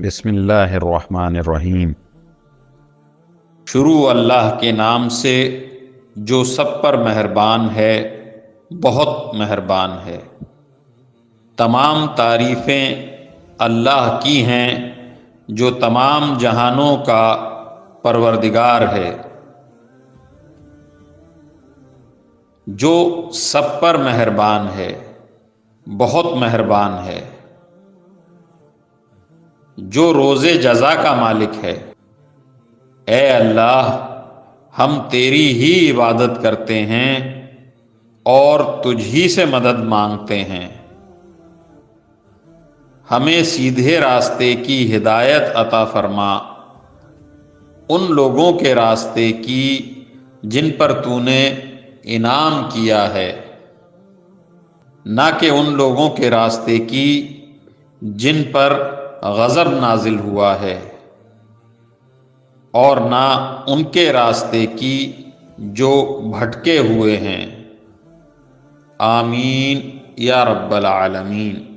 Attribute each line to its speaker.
Speaker 1: بسم اللہ الرحمن الرحیم۔
Speaker 2: شروع اللہ کے نام سے جو سب پر مہربان ہے، بہت مہربان ہے۔ تمام تعریفیں اللہ کی ہیں جو تمام جہانوں کا پروردگار ہے، جو سب پر مہربان ہے، بہت مہربان ہے، جو روز جزا کا مالک ہے۔ اے اللہ، ہم تیری ہی عبادت کرتے ہیں اور تجھ ہی سے مدد مانگتے ہیں۔ ہمیں سیدھے راستے کی ہدایت عطا فرما، ان لوگوں کے راستے کی جن پر تو نے انعام کیا ہے، نہ کہ ان لوگوں کے راستے کی جن پر غضب نازل ہوا ہے، اور نہ ان کے راستے کی جو بھٹکے ہوئے ہیں۔ آمین یا رب العالمین۔